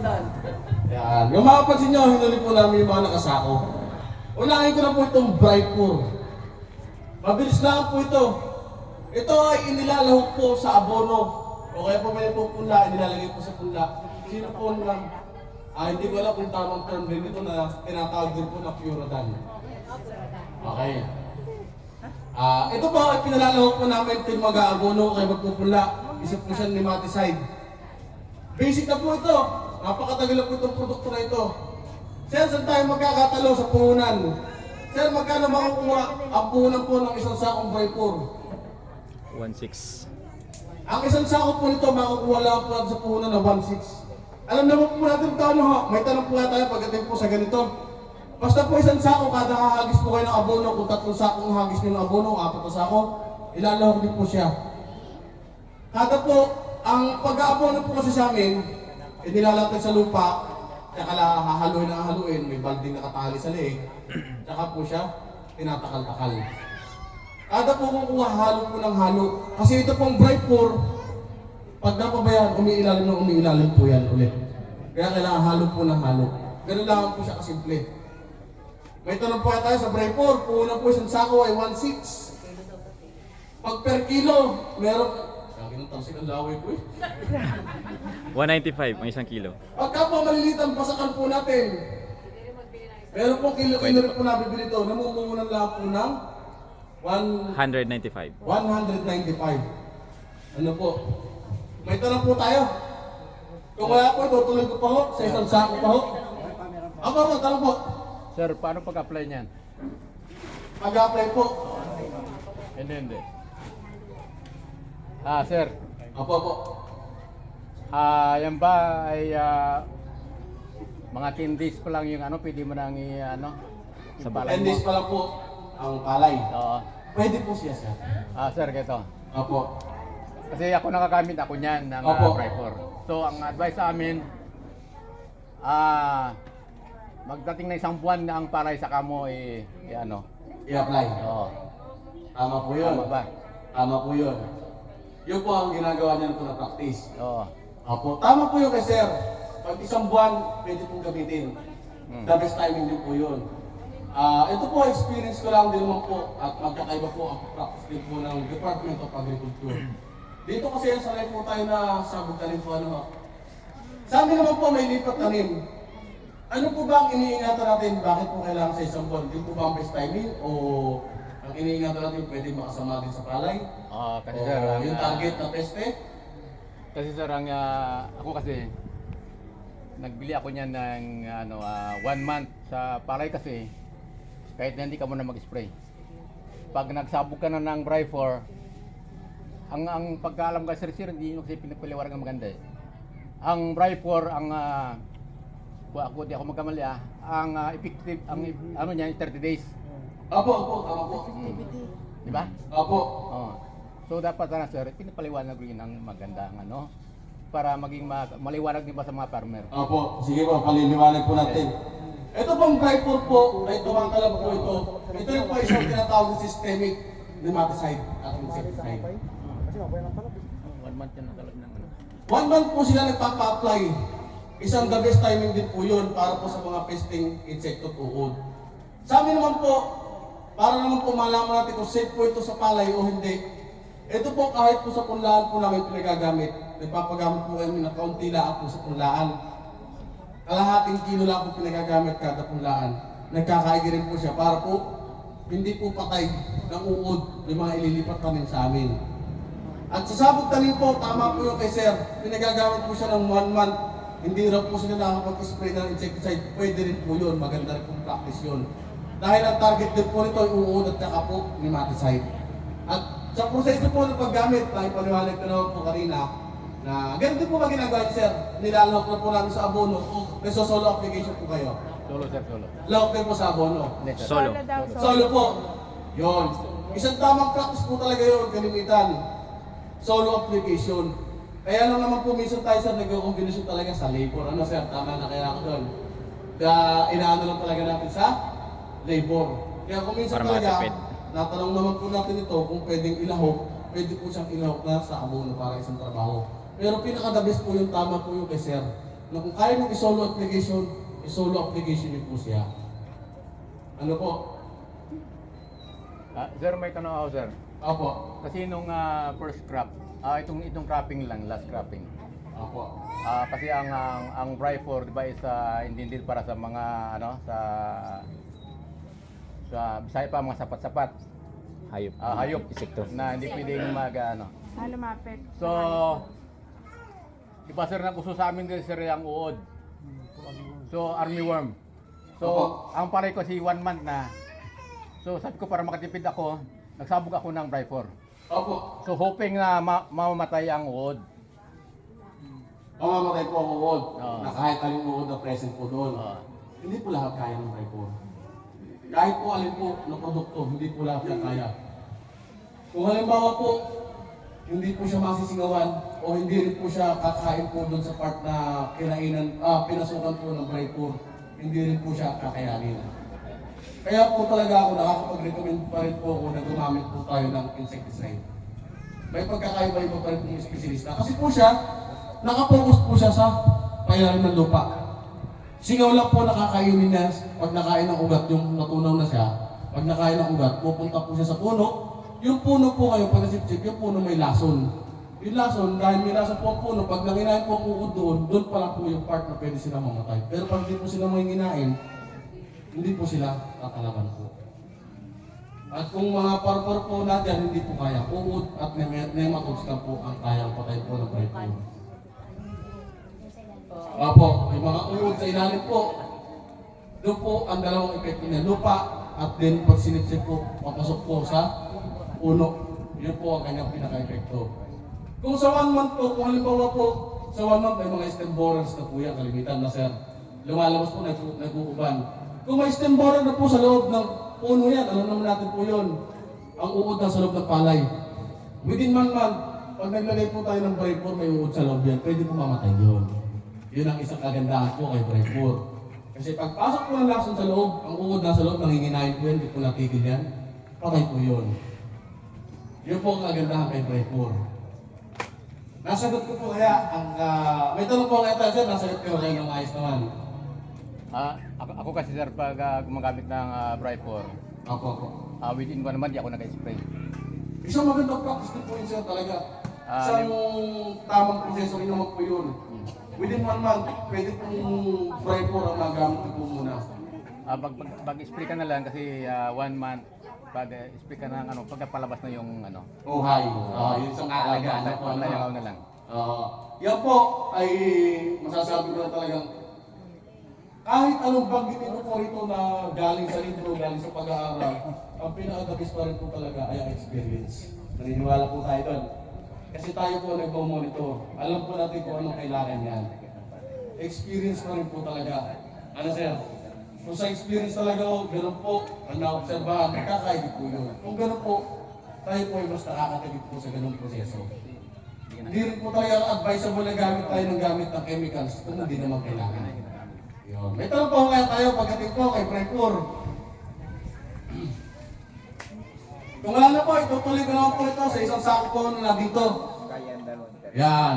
Yan. Yung makapansin nyo, hinuli po namin yung mga nakasako. Unahin ko na po itong bright pour. Mabilis lang po ito. Ito ay inilalahok po sa abono. O kaya po may po punla, inilalagay po sa punla. Sino po lang? Hindi ko alam kung tamang term din ito na tinatawag din po na Purodan. Okay. Ito po ay pinalalahok po namin ito yung mag-aabono kaya magpupunla. Isa po siya nematicide. Basic na po ito. Napakatagal na po itong produkto na ito. Sir, saan tayo magkakatalo sa puhunan? Sir, magkano makukuha ang puhunan po ng isang sakong Vipor? 1.6. Ang isang sako po nito makukuha lang po natin sa puhunan ng 1.6. Alam naman po natin ito ano ha? May tanong po tayo pagdating po sa ganito. Basta po isang sako, kada hahagis po kayo ng abono, kung 3 sakong hagis nyo ng abono, 4 na sako, ilalahok din po siya. Kada po, ang pag-aabono po kasi sa amin, inilalatag sa lupa, tsaka hahaluin na hahaluin, may balding nakatali sa leeg, tsaka po siya, tinatakal-takal. Kada po kukuha, halo po ng halo. Kasi ito pong bright pour, pag napabayaan, umiilalim po yan ulit. Kaya kailangan halo po ng halo. Ganun lang po siya kasimple. May tanong po tayo sa bright pour, puuna po isang sako ay 1.6. Pag per kilo, meron, tansik ang laway po eh. 195 ang isang kilo. Pagka po maliliit ang pasakan po natin, meron po kilo-kilo rin po nabibili ito. Namumuhunan lang po ng 195. 195. Ano po? May tanong po tayo. Kung kaya po, tutuloy ko pa ho, sa isang sako pa ho. Ako, tanong po. Sir, paano pag-apply niyan? Mag-apply po. Hindi. Sir. Opo. Yan ba ay mga 10 days pa lang yung pwede mo nang Sa palay 10 days pa lang po ang palay. Oo. Pwede po siya, sir. Sir, ganito. Opo. Kasi ako nakagamit ako niyan ng Opo. Vipor. So, ang advice sa amin, magdating na isang buwan na ang palay sa kamo, I-apply. Oo. Tama po yun. Tama ba? Tama po yun. Yun po ang ginagawa niya na practice. Oo. Opo. Tama po yun kay sir. Pag isang buwan, pwede pong gamitin. The best timing din po yun. Ito po, experience ko lang din naman po at magkakaiba po ang practice din po ng Department of Agriculture. Dito kasi sanay po tayo na sabog tanim po Sa amin naman po may lipat tanim. Ano po ba ang iniingatan natin? Bakit po kailangan sa isang buwan? Di po ba ang best timing? O ang iniingatan natin pwede makasama din sa palay? Kasi O sir, yung target na peste? Kasi sir, ako kasi nagbili ako niyan ng 1 month sa palay kasi kahit na hindi ka muna mag-spray. Pag nagsabog ka na ng Vipor, ang pagkaalam ka sir, hindi mo kasi pinapaliwanag ang maganda eh. Ang Vipor, di ako magkamali ang effective, niya 30 days. Opo, tama po. Di ba? Opo. So dapat sir, pinapaliwanag rin ang maganda para maging maliwanag din ba sa mga farmer. Opo, sige po, paliliwanag po natin. Ito pong Vipor po, ay tuwang talab po ito. Ito yung po isang tinatawag na systemic nematicide at insecticide. 1 month yan nakalab ng 1 month po sila nagpapa-apply. Isang the best timing din po yun para po sa mga pesting insekto at uod. Sa amin naman po, para naman po malaman natin kung safe po ito sa palay o hindi. Ito po kahit po sa punlaan po namin pinagagamit. Nagpapagamit po kami na kaunti lang po sa punlaan. Kalahating kilo lang po pinagagamit kada punlaan. Nagkakaigi rin po siya para po hindi po patay ng uod yung mga ililipat namin sa amin. At sa sabog tanim po, tama po yung kay sir. Pinagagamit po siya ng 1 month. Hindi raw po sila nakapag-spray ng insecticide. Pwede rin po yun. Maganda rin pong practice yun. Dahil ang target din po nito ay uod at saka po nematicide. At sa proseso po ng paggamit, paliwanag ko naman po kanina, na ganun din po ba ginagawa sir? Nilalahok na po namin sa abono o solo application po kayo? Solo sir, solo. Lahok din po sa abono. Solo. Solo po. Yun. Isang tamang practice po talaga yun, kalimitan. Solo application. Kaya lang naman po minsan tayo sir, nag-combination talaga sa labor. Ano sir, tama na kaya ako doon. Kaya inaano lang talaga natin sa labor. Kaya kung minsan Para talaga, matipid. natanong naman po natin ito kung pwedeng ilahok, pwede po siyang ilahok na sa abono para isang trabaho. Pero pinaka-the best po yung tama po yung kay sir. na kung kaya nyo i-solo application nyo po siya. Ano po? Sir, may tanong ako, sir. Opo. Kasi nung first crop, itong cropping lang, last cropping. Opo. Kasi ang Bryfor, di ba, is intended para sa mga sa Bisaya pa, mga sapat-sapat. Hayop. Hayop. Insekto. Na hindi pwedeng lumapit. So, di ba, sir, nag-uso sa amin din, sir, ang uod. So, armyworm. So, ang palay ko si 1 month na. So, sabi ko para makatipid ako, nagsabog ako ng Bryfor. Opo. So, hoping na mamamatay ang uod. Mamamatay po ang uod. Oo. Na kahit anong uod na present po doon. Oo. Hindi po lahat kaya ng Bryfor. Kahit po alin po ng produkto, hindi po lahat siya kaya. Kung halimbawa po, hindi po siya masisingawan o hindi rin po siya kakain po doon sa part na pinasukan po ng Bryfor, hindi rin po siya kakayanin. Kaya po talaga ako nakakapag-recommend pa rin po ako na gumamit po tayo ng insecticide. May pagkakaiba-iba pa rin po yung espesyalista. Kasi po siya, nakapokus po siya sa pailalim ng lupa. Singaw lang po nakakainin niya pag nakain ng ugat yung natunaw na siya. Pag nakain ng ugat, pupunta po siya sa puno. Yung puno po kayo, pag nasipsip, yung puno may lason. Yung lason, dahil may lason po ang puno, pag nanginain po ang uod doon pala po yung part na pwede sila mamatay. Pero pag hindi po sila manginginain, hindi po sila kakalaban po. At kung mga parpar po natin, hindi po kaya. Uod at nematodes lang po ang kayang patay po ng Bryfor. Opo, yung mga uod sa ilalim po, doon po ang dalawang epekto niya. Lupa at then pag sinipsip po, papasok po sa puno. Yun po ang kanyang pinaka-epekto. Kung sa 1 month po, kung halimbawa po, sa 1 month may mga stem borers na po yan, kalimitan na sir. Lumalabas po, nag-uuban. Kung may stem borer na po sa loob ng puno yan, alam naman natin po yun, ang uod na sa loob ng palay. Within 1 month, pag naglagay po tayo ng Bryfor, may uod sa loob yan, pwede po mamatay yun. Yun ang isang kagandahan po kay Bryfor. Kasi pagpasok po ng lason sa loob, ang uod na sa loob, nanginginain po yan, hindi po natigil yan, patay po yun. Yun po ang kagandahan kay Bryfor. Nasagot ko po kaya ang, may tanong po kayo tayo sir, nasagot ko kayo ng ayos naman. Ako kasi, sir, pag gumagamit ng Bryfor, Opo. within 1 month, di ako nag-spray. Isang magandang practice din po yun sir talaga. Isang tamang proseso rin naman po yun. Within 1 month, pwede pong Bryfor ang magamit ko po muna. Pag-spray ka na lang kasi 1 month, pag-spray ka ng pagkapalabas na yung Oh, hi. Yun isang aalagaan na po. Nayangaw na lang. Yan po ay masasabi ko na talagang kahit anong banggit ito po rito na galing sa libro, galing sa pag-aaral, ang pinaka-dabis pa rin po talaga ay ang experience. Naniniwala po tayo doon. Kasi tayo po nagmo-monitor. Alam po natin kung anong kailangan yan. Experience pa rin po talaga. Ano sir? Kung sa experience talaga o gano'n po, ang naobserbahan, nakakaigit po yun. Kung gano'n po, tayo po ay mas nakakatagit po sa gano'ng proseso. Hindi rin po talaga advisable na gamit tayo ng gamit ng chemicals kung hindi naman kailangan. Yun. May tanong po kaya tayo pagdating po kay Bryfor. Kung wala na po, itutuloy ko naman po ito sa isang sako po na dito. Yan.